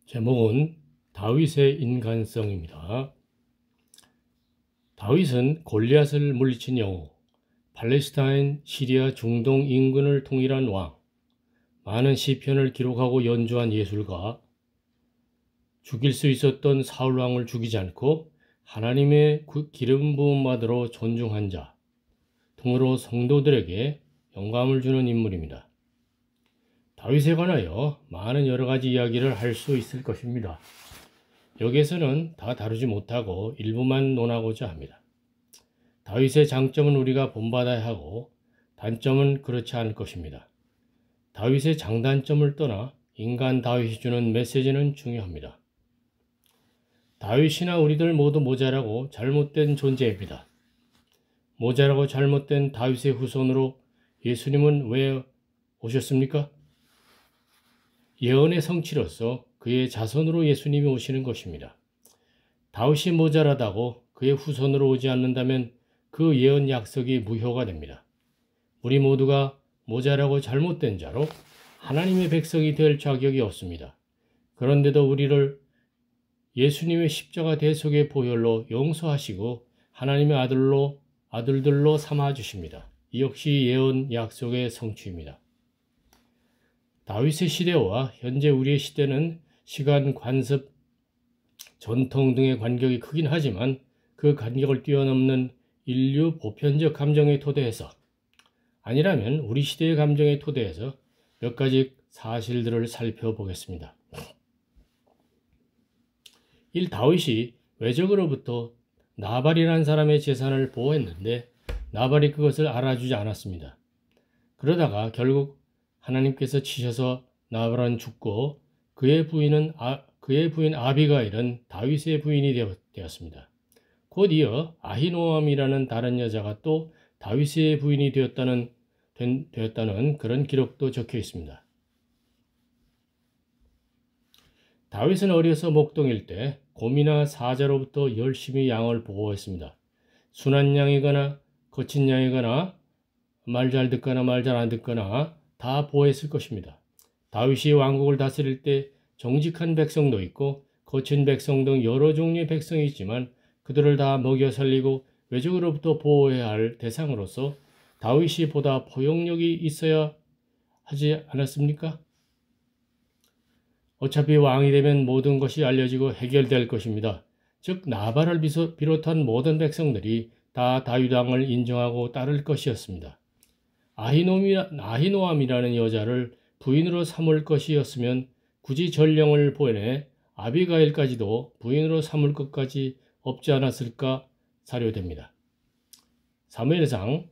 제목은 다윗의 인간성입니다. 다윗은 골리앗을 물리친 영웅, 팔레스타인, 시리아, 중동 인근을 통일한 왕, 많은 시편을 기록하고 연주한 예술가, 죽일 수 있었던 사울 왕을 죽이지 않고 하나님의 기름 부음 받으러 존중한 자, 등으로 성도들에게 영감을 주는 인물입니다. 다윗에 관하여 많은 여러 가지 이야기를 할 수 있을 것입니다. 여기에서는 다 다루지 못하고 일부만 논하고자 합니다. 다윗의 장점은 우리가 본받아야 하고 단점은 그렇지 않을 것입니다. 다윗의 장단점을 떠나 인간 다윗이 주는 메시지는 중요합니다. 다윗이나 우리들 모두 모자라고 잘못된 존재입니다. 모자라고 잘못된 다윗의 후손으로 예수님은 왜 오셨습니까? 예언의 성취로서 그의 자손으로 예수님이 오시는 것입니다. 다윗이 모자라다고 그의 후손으로 오지 않는다면 그 예언 약속이 무효가 됩니다. 우리 모두가 모자라고 잘못된 자로 하나님의 백성이 될 자격이 없습니다. 그런데도 우리를 예수님의 십자가 대속의 보혈로 용서하시고 하나님의 아들들로 삼아 주십니다. 이 역시 예언 약속의 성취입니다. 다윗의 시대와 현재 우리의 시대는 시간, 관습, 전통 등의 간격이 크긴 하지만 그 간격을 뛰어넘는 인류 보편적 감정의 토대에서 아니라면 우리 시대의 감정의 토대에서 몇 가지 사실들을 살펴보겠습니다. 1. 다윗이 외적으로부터 나발이라는 사람의 재산을 보호했는데 나발이 그것을 알아주지 않았습니다. 그러다가 결국 하나님께서 치셔서 나발은 죽고 그의 부인 아비가일은 다윗의 부인이 되었습니다. 곧 이어 아히노암이라는 다른 여자가 또 다윗의 부인이 되었다는 그런 기록도 적혀 있습니다. 다윗은 어려서 목동일 때 곰이나 사자로부터 열심히 양을 보호했습니다. 순한 양이거나 거친 양이거나 말 잘 듣거나 말 잘 안 듣거나 다 보호했을 것입니다. 다윗이 왕국을 다스릴 때 정직한 백성도 있고 거친 백성 등 여러 종류의 백성이 있지만 그들을 다 먹여 살리고 외적으로부터 보호해야 할 대상으로서 다윗이 보다 포용력이 있어야 하지 않았습니까? 어차피 왕이 되면 모든 것이 알려지고 해결될 것입니다. 즉 나발을 비롯한 모든 백성들이 다 다윗 왕을 인정하고 따를 것이었습니다. 아히노암이라는 여자를 부인으로 삼을 것이었으면 굳이 전령을 보내 아비가일까지도 부인으로 삼을 것까지 없지 않았을까 사료됩니다. 사무엘상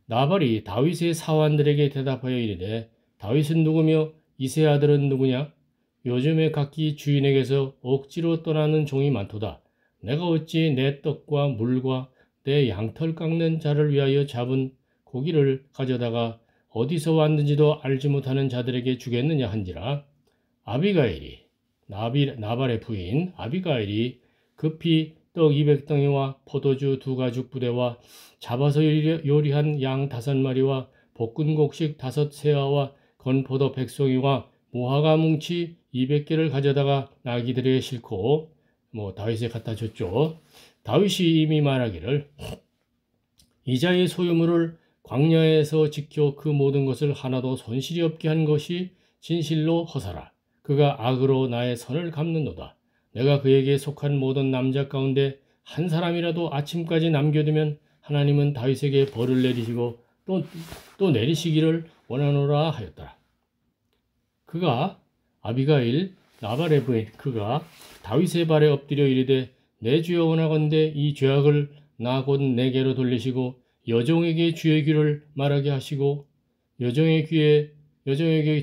나발이 다윗의 사환들에게 대답하여 이르되 다윗은 누구며 이세 아들은 누구냐? 요즘에 각기 주인에게서 억지로 떠나는 종이 많도다. 내가 어찌 내 떡과 물과 내 양털 깎는 자를 위하여 잡은 고기를 가져다가 어디서 왔는지도 알지 못하는 자들에게 주겠느냐 한지라. 아비가일이 나발의 부인 아비가일이 급히 떡 200덩이와 포도주 2가죽 부대와 잡아서 요리한 양 5마리와 볶은 곡식 5세아와 건포도 100송이와 무화과 뭉치 200개를 가져다가 나귀들에게 싣고 다윗에 갖다 줬죠. 다윗이 이미 말하기를 이자의 소유물을 광야에서 지켜 그 모든 것을 하나도 손실이 없게 한 것이 진실로 허사라. 그가 악으로 나의 선을 갚는도다. 내가 그에게 속한 모든 남자 가운데 한 사람이라도 아침까지 남겨두면 하나님은 다윗에게 벌을 내리시고 또 내리시기를 원하노라 하였더라. 그가 아비가일 나발의 부인 그가 다윗의 발에 엎드려 이르되 내 주여 원하건대 이 죄악을 나 곧 내게로 돌리시고 여종에게 주의 귀를 말하게 하시고 여종에게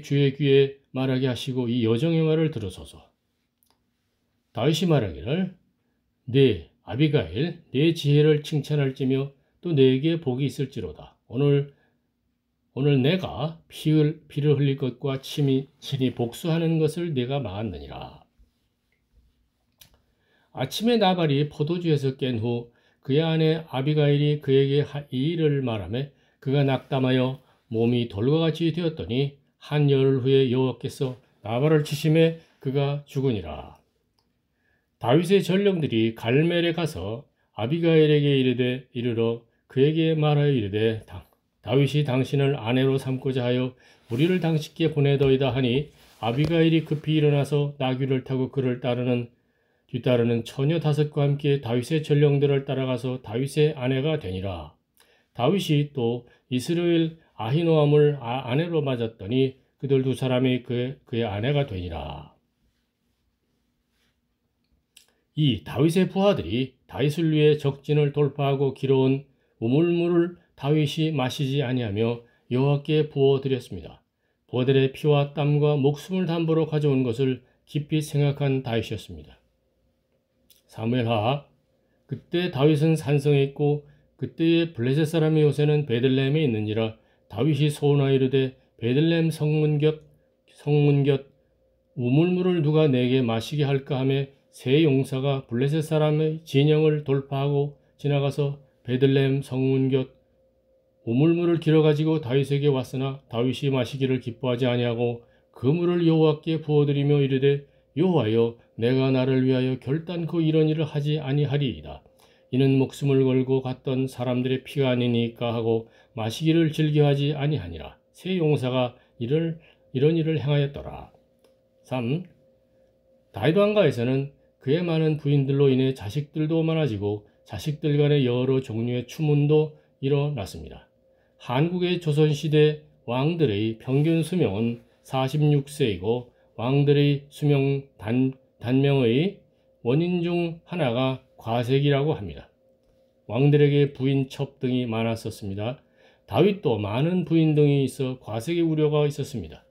주의 귀에 말하게 하시고 이 여종의 말을 들으소서. 다윗이 말하기를 네 아비가일 내 지혜를 칭찬할지며 또 내게 복이 있을지로다. 오늘 내가 피를 흘릴 것과 친히 복수하는 것을 내가 막았느니라. 아침에 나발이 포도주에서 깬 후 그의 아내 아비가일이 그에게 이 일을 말하며 그가 낙담하여 몸이 돌과 같이 되었더니 한 열흘 후에 여호와께서 나발을 치심에 그가 죽으니라. 다윗의 전령들이 갈멜에 가서 아비가일에게 이르러 그에게 말하여 이르되 다윗이 당신을 아내로 삼고자 하여 우리를 당신께 보내더이다 하니 아비가일이 급히 일어나서 나귀를 타고 그를 뒤따르는 처녀 5과 함께 다윗의 전령들을 따라가서 다윗의 아내가 되니라. 다윗이 또 이스라엘 아히노암을 아내로 맞았더니 그들 2사람이 그의 아내가 되니라. 이 다윗의 부하들이 다윗을 위해 적진을 돌파하고 길어온 우물물을 다윗이 마시지 아니하며 여호와께 부어드렸습니다. 부하들의 피와 땀과 목숨을 담보로 가져온 것을 깊이 생각한 다윗이었습니다. 사무엘하 그때 다윗은 산성에 있고 그때의 블레셋 사람의 요새는 베들레헴에 있는지라. 다윗이 소원하여 이르되 베들레헴 성문 곁 우물물을 누가 내게 마시게 할까 하며 세 용사가 블레셋 사람의 진영을 돌파하고 지나가서 베들레헴 성문 곁 우물물을 길어가지고 다윗에게 왔으나 다윗이 마시기를 기뻐하지 아니하고 그 물을 여호와께 부어드리며 이르되 여호와여 내가 나를 위하여 결단코 이런 일을 하지 아니하리이다. 이는 목숨을 걸고 갔던 사람들의 피가 아니니까 하고 마시기를 즐겨하지 아니하니라. 세 용사가 이런 일을 행하였더라. 3. 다윗 왕가에서는 그의 많은 부인들로 인해 자식들도 많아지고 자식들 간의 여러 종류의 추문도 일어났습니다. 한국의 조선시대 왕들의 평균 수명은 46세이고 왕들의 수명 단명의 원인 중 하나가 과색이라고 합니다. 왕들에게 부인 첩 등이 많았었습니다. 다윗도 많은 부인 등이 있어 과색의 우려가 있었습니다.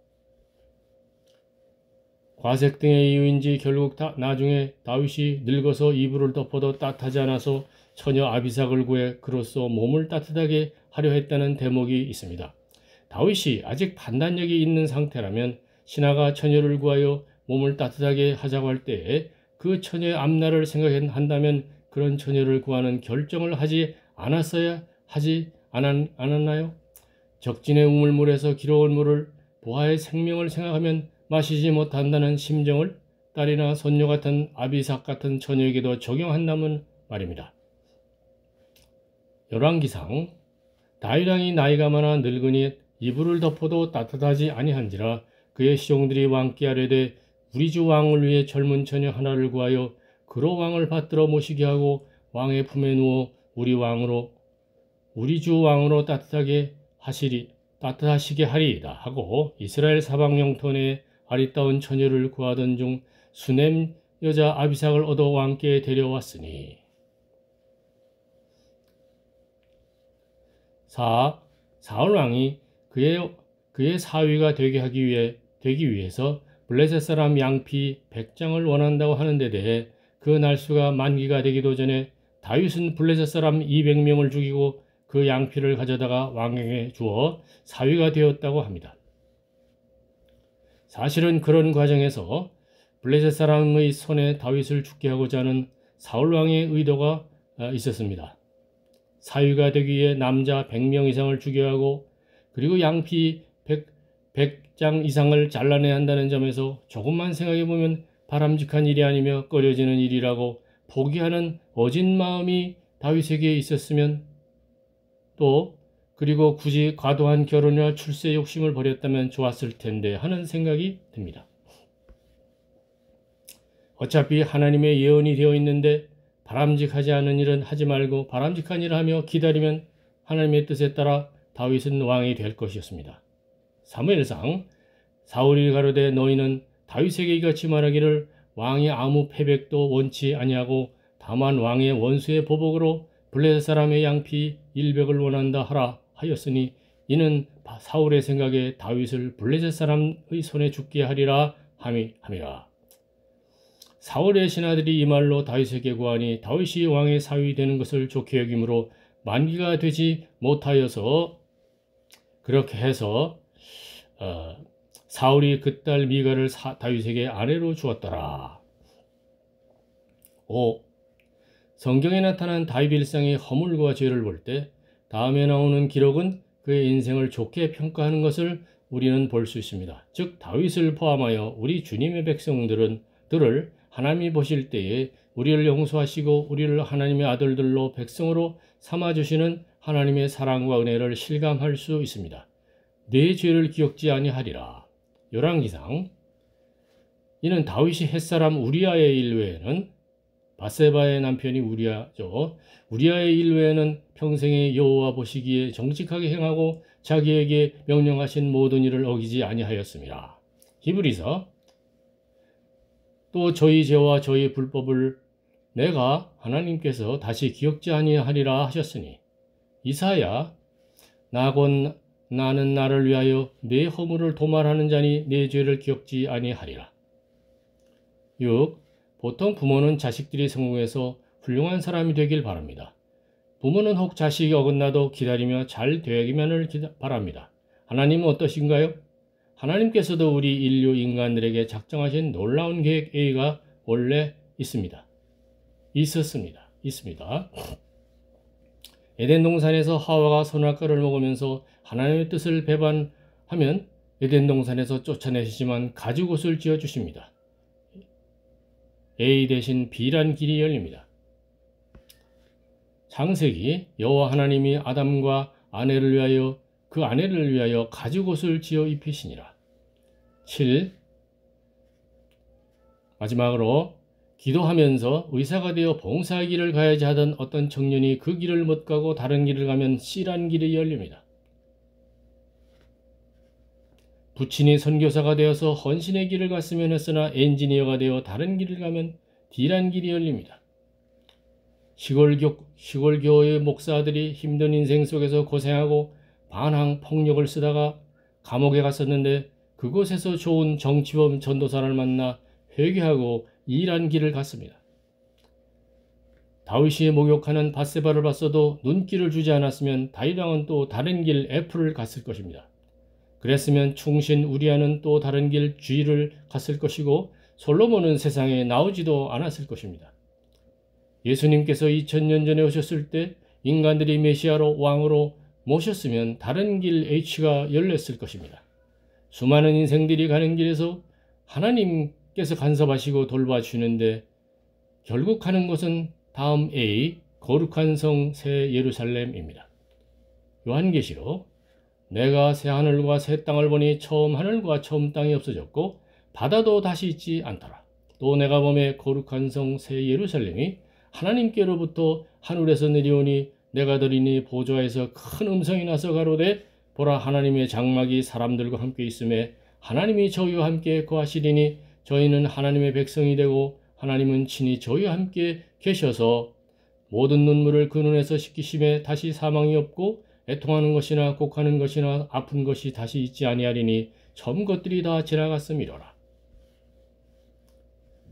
과색 등의 이유인지 결국 나중에 다윗이 늙어서 이불을 덮어도 따뜻하지 않아서 처녀 아비삭을 구해 그로써 몸을 따뜻하게 하려 했다는 대목이 있습니다. 다윗이 아직 판단력이 있는 상태라면 신하가 처녀를 구하여 몸을 따뜻하게 하자고 할 때에 그 처녀의 앞날을 생각한다면 그런 처녀를 구하는 결정을 하지 않았나요? 적진의 우물물에서 길어온 물을 부하의 생명을 생각하면 마시지 못한다는 심정을 딸이나 손녀 같은 아비삭 같은 처녀에게도 적용한다면 말입니다. 열왕기상 다윗 왕이 나이가 많아 늙으니 이불을 덮어도 따뜻하지 아니한지라 그의 시종들이 왕께 아뢰되 우리 주 왕을 위해 젊은 처녀 하나를 구하여 그로 왕을 받들어 모시게 하고 왕의 품에 누워 우리 주 왕으로 따뜻하시게 하리이다 하고 이스라엘 사방 영토 내에 아리따운 처녀를 구하던 중 수넴 여자 아비삭을 얻어 왕께 데려왔으니. 4. 사울 왕이 그의 사위가 되기 위해서 블레셋 사람 양피 100장을 원한다고 하는 데 대해 그 날수가 만기가 되기도 전에 다윗은 블레셋 사람 200명을 죽이고 그 양피를 가져다가 왕에게 주어 사위가 되었다고 합니다. 사실은 그런 과정에서 블레셋 사람의 손에 다윗을 죽게 하고자 하는 사울 왕의 의도가 있었습니다. 사위가 되기 위해 남자 100명 이상을 죽여야 하고 그리고 양피 100장 이상을 잘라내야 한다는 점에서 조금만 생각해보면 바람직한 일이 아니며 꺼려지는 일이라고 포기하는 어진 마음이 다윗에게 있었으면 또 그리고 굳이 과도한 결혼이나 출세 욕심을 버렸다면 좋았을 텐데 하는 생각이 듭니다. 어차피 하나님의 예언이 되어 있는데 바람직하지 않은 일은 하지 말고 바람직한 일을 하며 기다리면 하나님의 뜻에 따라 다윗은 왕이 될 것이었습니다. 사무엘상 사울이 가로되 너희는 다윗에게 이같이 말하기를 왕이 아무 패백도 원치 아니하고 다만 왕의 원수의 보복으로 블레셋 사람의 양피 100을 원한다 하라 하였으니 이는 사울의 생각에 다윗을 블레셋 사람의 손에 죽게 하리라 함이라. 사울의 신하들이 이 말로 다윗에게 구하니 다윗이 왕의 사위 되는 것을 좋게 여김으로 만기가 되지 못하여서 그렇게 해서 사울이 그 딸 미가를 다윗에게 아내로 주었더라. 5. 성경에 나타난 다윗 일상의 허물과 죄를 볼 때 다음에 나오는 기록은 그의 인생을 좋게 평가하는 것을 우리는 볼 수 있습니다. 즉 다윗을 포함하여 우리 주님의 백성들을 하나님이 보실 때에 우리를 용서하시고 우리를 하나님의 아들들로 백성으로 삼아주시는 하나님의 사랑과 은혜를 실감할 수 있습니다. 내 죄를 기억지 아니하리라. 열왕기상. 이는 다윗이 햇사람 우리아의 일 외에는, 바세바의 남편이 우리아죠. 우리아의 일 외에는 평생에 여호와 보시기에 정직하게 행하고 자기에게 명령하신 모든 일을 어기지 아니하였습니다. 히브리서. 또 저희 죄와 저희 불법을 내가 하나님께서 다시 기억지 아니하리라 하셨으니. 이사야. 나는 나를 위하여 내 허물을 도말하는 자니 내 죄를 기억지 아니하리라. 6. 보통 부모는 자식들이 성공해서 훌륭한 사람이 되길 바랍니다. 부모는 혹 자식이 어긋나도 기다리며 잘 되기만을 바랍니다. 하나님은 어떠신가요? 하나님께서도 우리 인류 인간들에게 작정하신 놀라운 계획 A가 원래 있습니다. 있습니다. 에덴 동산에서 하와가 선악과를 먹으면서 하나님의 뜻을 배반하면 에덴 동산에서 쫓아내시지만 가죽옷을 지어 주십니다. A 대신 B란 길이 열립니다. 창세기. 여호와 하나님이 아담과 그 아내를 위하여 가죽옷을 지어 입히시니라. 7. 마지막으로 기도하면서 의사가 되어 봉사의 길을 가야지 하던 어떤 청년이 그 길을 못 가고 다른 길을 가면 C란 길이 열립니다. 부친이 선교사가 되어서 헌신의 길을 갔으면 했으나 엔지니어가 되어 다른 길을 가면 D란 길이 열립니다. 시골교회 목사들이 힘든 인생 속에서 고생하고 반항 폭력을 쓰다가 감옥에 갔었는데 그곳에서 좋은 정치범 전도사를 만나 회개하고 E란 길을 갔습니다. 다윗이 목욕하는 밧세바를 봤어도 눈길을 주지 않았으면 다윗왕은 또 다른 길 F를 갔을 것입니다. 그랬으면 충신 우리아는 또 다른 길 G를 갔을 것이고 솔로몬은 세상에 나오지도 않았을 것입니다. 예수님께서 2000년 전에 오셨을 때 인간들이 메시아로 왕으로 모셨으면 다른 길 H가 열렸을 것입니다. 수많은 인생들이 가는 길에서 하나님께서 간섭하시고 돌봐주시는데 결국 가는 곳은 다음 A, 거룩한 성 새 예루살렘입니다. 요한계시록. 내가 새 하늘과 새 땅을 보니 처음 하늘과 처음 땅이 없어졌고 바다도 다시 있지 않더라. 또 내가 보매 거룩한 성 새 예루살렘이 하나님께로부터 하늘에서 내려오니 내가 들으니 보좌에서 큰 음성이 나서 가로되 보라 하나님의 장막이 사람들과 함께 있음에 하나님이 저희와 함께 거하시리니 저희는 하나님의 백성이 되고 하나님은 친히 저희와 함께 계셔서 모든 눈물을 그 눈에서 씻기심에 다시 사망이 없고 애통하는 것이나 곡하는 것이나 아픈 것이 다시 있지 아니하리니 처음 것들이 다 지나갔음이로라.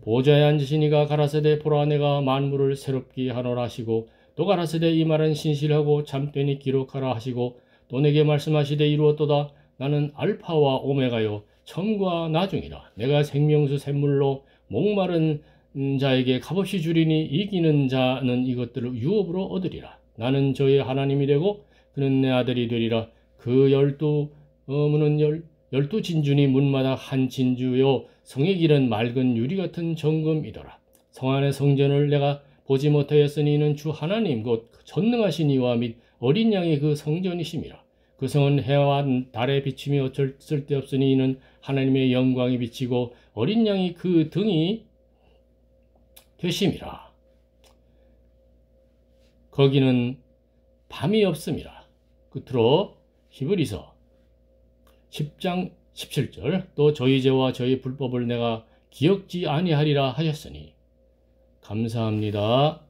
보좌에 앉으신 이가 가라사대 보라 내가 만물을 새롭게 하노라 하시고 또 가라사대 이 말은 신실하고 참되니 기록하라 하시고 또 내게 말씀하시되 이루었도다. 나는 알파와 오메가요 처음과 나중이라. 내가 생명수 샘물로 목마른 자에게 값없이 주리니 이기는 자는 이것들을 유업으로 얻으리라. 나는 저의 하나님이 되고 그는 내 아들이 되리라. 그 12문은 12진주니 문마다 한 진주요 성의 길은 맑은 유리 같은 정금이더라. 성 안의 성전을 내가 보지 못하였으니 이는 주 하나님 곧 전능하신 이와 및 어린 양이 그 성전이심이라. 그 성은 해와 달의 비침이 어쩔 쓸데없으니 이는 하나님의 영광이 비치고 어린 양이 그 등이 되심이라. 거기는 밤이 없음이라. 끝으로 히브리서 10장 17절. 또 저희 죄와 저희 불법을 내가 기억지 아니하리라 하셨으니. 감사합니다.